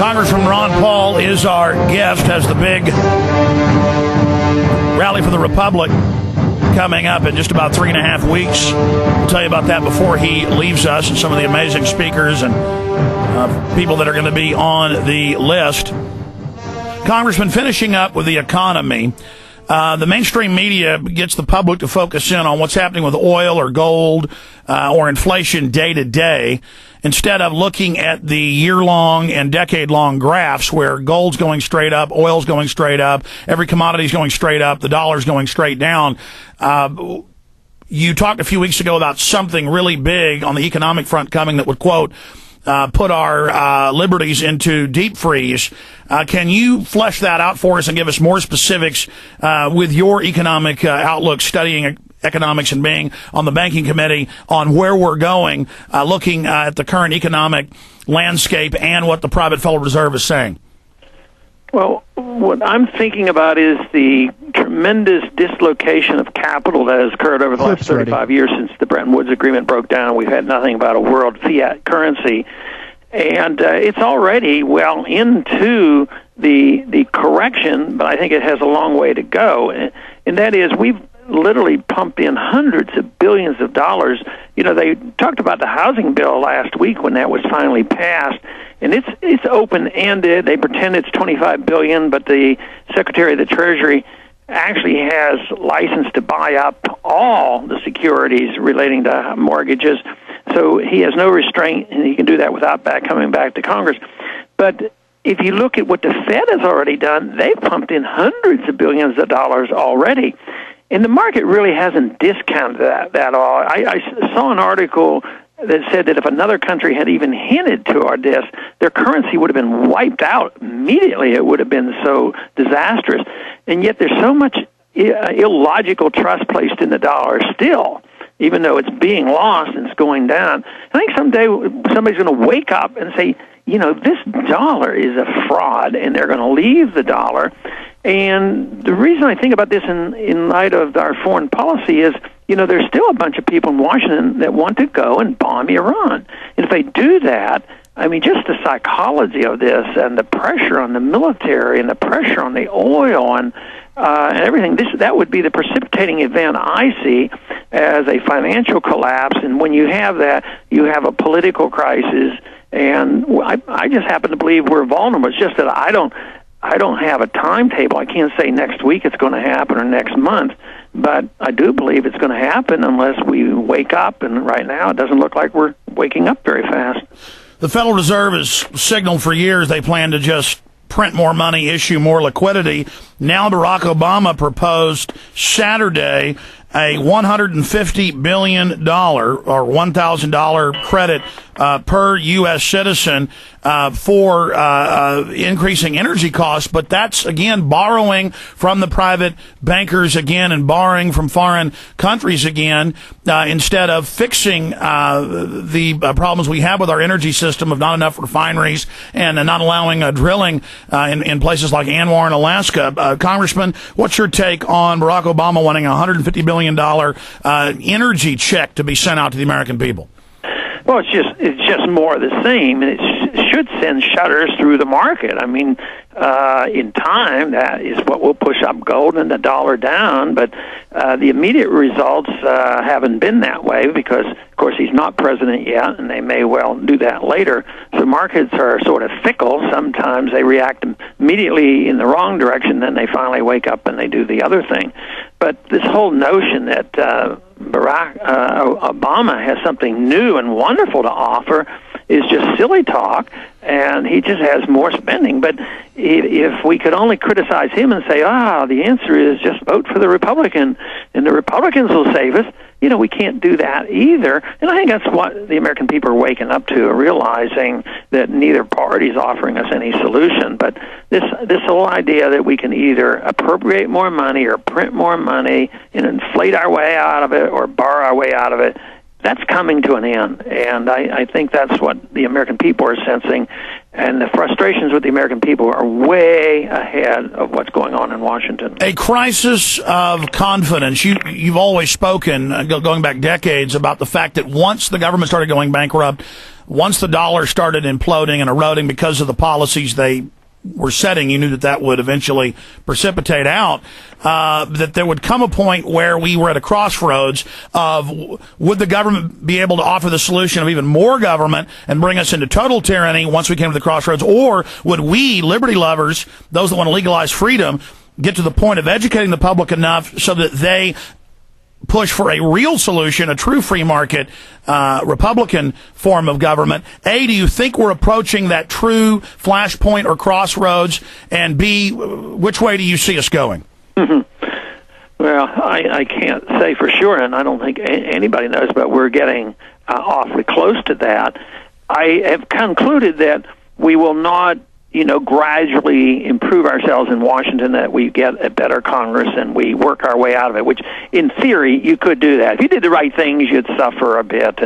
Congressman Ron Paul is our guest, has the big Rally for the Republic coming up in just about 3.5 weeks. We'll tell you about that before he leaves us and some of the amazing speakers and people that are going to be on the list. Congressman, finishing up with the economy, the mainstream media gets the public to focus in on what's happening with oil or gold or inflation day to day, instead of looking at the year-long and decade-long graphs where gold's going straight up, oil's going straight up, every commodity's going straight up, the dollar's going straight down. You talked a few weeks ago about something really big on the economic front coming that would, quote, put our liberties into deep freeze. Can you flesh that out for us and give us more specifics with your economic outlook, studying economics and being on the banking committee, on where we're going, looking at the current economic landscape and what the private Federal Reserve is saying? Well, what I'm thinking about is the tremendous dislocation of capital that has occurred over the last 35 years since the Bretton Woods Agreement broke down. We've had nothing but a world fiat currency. And it's already well into the correction, but I think it has a long way to go. And that is, we've literally pumped in hundreds of billions of dollars. You know, they talked about the housing bill last week when that was finally passed, and it's open-ended. They pretend it's $25 billion, but the Secretary of the Treasury actually has license to buy up all the securities relating to mortgages. So he has no restraint, and he can do that without coming back to Congress. But if you look at what the Fed has already done, they've pumped in hundreds of billions of dollars already. And the market really hasn't discounted that at all. I saw an article that said that if another country had even hinted to this, their currency would have been wiped out immediately. It would have been so disastrous. And yet there's so much illogical trust placed in the dollar still, even though it's being lost and it's going down. I think someday somebody's going to wake up and say, you know, this dollar is a fraud, and they're going to leave the dollar. And the reason I think about this in light of our foreign policy is, you know, there's still a bunch of people in Washington that want to go and bomb Iran. And if they do that, I mean, just the psychology of this and the pressure on the military and the pressure on the oil and everything, that would be the precipitating event I see as a financial collapse. And when you have that, you have a political crisis. And I just happen to believe we're vulnerable. It's just that I don't have a timetable. I can't say next week it's going to happen or next month, but I do believe it's going to happen unless we wake up, and right now it doesn't look like we're waking up very fast. The Federal Reserve has signaled for years they plan to just print more money, issue more liquidity. Now Barack Obama proposed Saturday a $150 billion or $1,000 credit per U.S. citizen for increasing energy costs. But that's, again, borrowing from the private bankers again and borrowing from foreign countries again instead of fixing the problems we have with our energy system of not enough refineries and not allowing drilling in places like Anwar in Alaska. Congressman, what's your take on Barack Obama wanting a $150 billion energy check to be sent out to the American people? Well, it's just more of the same, and it should send shudders through the market. I mean, in time, that is what will push up gold and the dollar down, but the immediate results haven't been that way because, of course, he's not president yet, and they may well do that later. So markets are sort of fickle. Sometimes they react immediately in the wrong direction, then they finally wake up and they do the other thing. But this whole notion that Barack Obama has something new and wonderful to offer is just silly talk, and he just has more spending. But if we could only criticize him and say, the answer is just vote for the Republican, and the Republicans will save us, you know, we can't do that either. And I think that's what the American people are waking up to, realizing that neither party is offering us any solution. But this whole idea that we can either appropriate more money or print more money and inflate our way out of it or borrow our way out of it, that's coming to an end. And I think that's what the American people are sensing. And the frustrations with the American people are way ahead of what's going on in Washington. A crisis of confidence. You've always spoken, going back decades, about the fact that once the government started going bankrupt, once the dollar started imploding and eroding because of the policies they were setting, you knew that that would eventually precipitate out, that there would come a point where we were at a crossroads of, would the government be able to offer the solution of even more government and bring us into total tyranny once we came to the crossroads, or would we, liberty lovers, those that want to legalize freedom, get to the point of educating the public enough so that they push for a real solution, a true free market, Republican form of government? A, do you think we're approaching that true flashpoint or crossroads? And B, which way do you see us going? Mm-hmm. Well, I can't say for sure, and I don't think anybody knows, but we're getting awfully close to that. I have concluded that we will not, gradually improve ourselves in Washington, that we get a better Congress and we work our way out of it, which in theory you could do that. If you did the right things, you'd suffer a bit,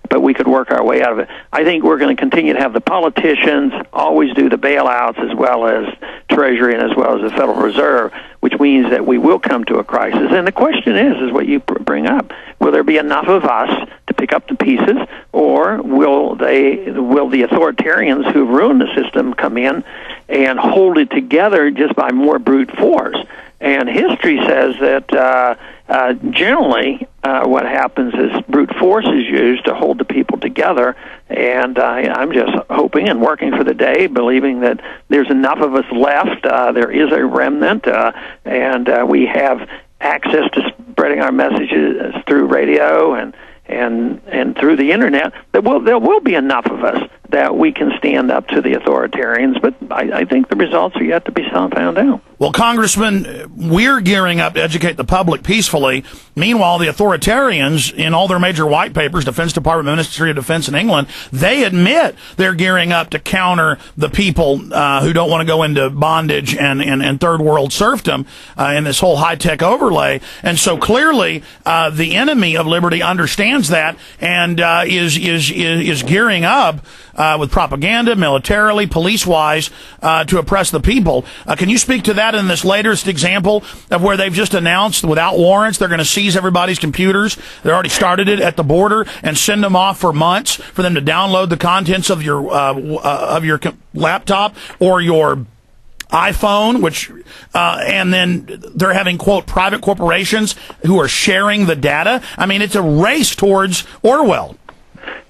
but we could work our way out of it. I think we're going to continue to have the politicians always do the bailouts, as well as Treasury and as well as the Federal Reserve, which means that we will come to a crisis. And the question is what you bring up. Will there be enough of us to pick up the pieces, or will the authoritarians who've ruined the system come in and hold it together just by more brute force? And history says that generally what happens is brute force is used to hold the people together. And I'm just hoping and working for the day, believing that there's enough of us left. There is a remnant, and we have access to spreading our messages through radio and through the internet, there will be enough of us that we can stand up to the authoritarians. But I think the results are yet to be found out. Well, Congressman, we're gearing up to educate the public peacefully. Meanwhile, the authoritarians, in all their major white papers, Defense Department, Ministry of Defense in England, they admit they're gearing up to counter the people who don't want to go into bondage and third world serfdom in this whole high-tech overlay. And so clearly the enemy of liberty understands that and is gearing up with propaganda, militarily, police-wise, to oppress the people. Can you speak to that in this latest example of where they've just announced without warrants they're going to seize everybody's computers? They already started it at the border and send them off for months for them to download the contents of your laptop or your iPhone, which and then they're having, quote, private corporations who are sharing the data. I mean, it's a race towards Orwell.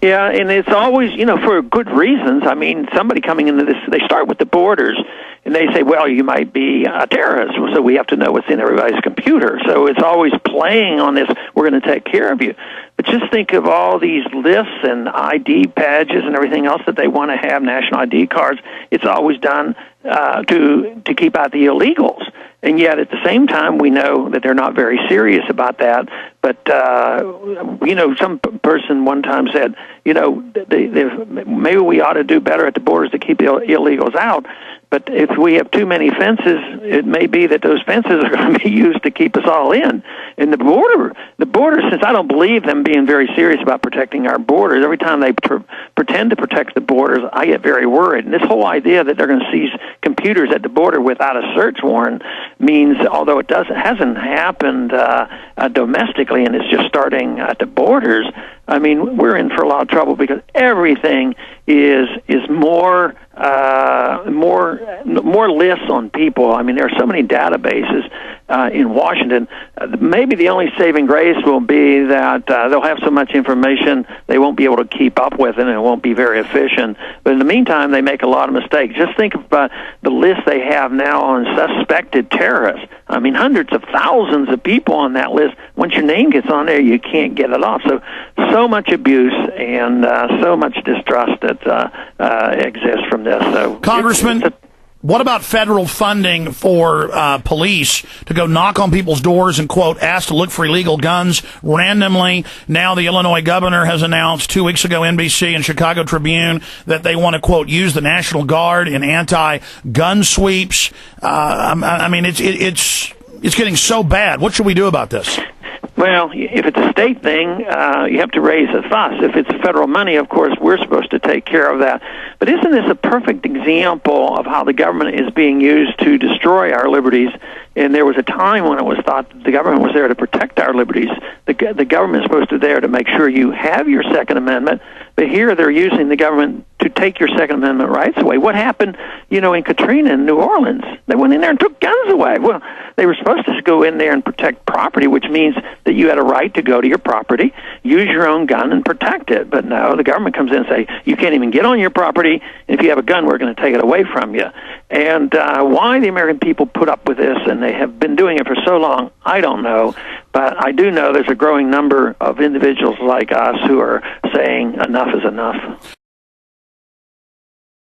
Yeah, and it's always, for good reasons. I mean, somebody coming into this, they start with the borders, and they say, well, you might be a terrorist, so we have to know what's in everybody's computer. So it's always playing on this, we're going to take care of you. But just think of all these lists and ID badges and everything else that they want to have, national ID cards. It's always done to keep out the illegals. And yet, at the same time, we know that they're not very serious about that. But, some person one time said, maybe we ought to do better at the borders to keep the illegals out. But if we have too many fences, it may be that those fences are going to be used to keep us all in. And the border, since I don't believe them being very serious about protecting our borders, every time they pretend to protect the borders, I get very worried. And this whole idea that they're going to seize computers at the border without a search warrant means, although it hasn't happened domestically and it's just starting at the borders, I mean, we're in for a lot of trouble because everything is more lists on people. I mean, there are so many databases in Washington. Maybe the only saving grace will be that they'll have so much information they won't be able to keep up with it, and it won't be very efficient. But in the meantime, they make a lot of mistakes. Just think about the list they have now on suspected terrorists. I mean, hundreds of thousands of people on that list. Once your name gets on there, you can't get it off. So much abuse and so much distrust that exists from this. So, Congressman, what about federal funding for police to go knock on people's doors and, quote, ask to look for illegal guns randomly? Now the Illinois governor has announced 2 weeks ago, NBC and Chicago Tribune, that they want to, quote, use the National Guard in anti-gun sweeps. I mean, it's getting so bad. What should we do about this? Well, if it's a state thing, you have to raise a fuss. If it's federal money, of course, we're supposed to take care of that. But isn't this a perfect example of how the government is being used to destroy our liberties? And there was a time when it was thought that the government was there to protect our liberties. The government is supposed to be there to make sure you have your Second Amendment, But here they're using the government to take your Second Amendment rights away. What happened, in Katrina in New Orleans? They went in there and took guns away. Well, they were supposed to go in there and protect property, which means that you had a right to go to your property, use your own gun, and protect it. But no, the government comes in and say, you can't even get on your property, and if you have a gun, we're going to take it away from you. And why the American people put up with this, and they have been doing it for so long, I don't know. But I do know there's a growing number of individuals like us who are saying enough is enough.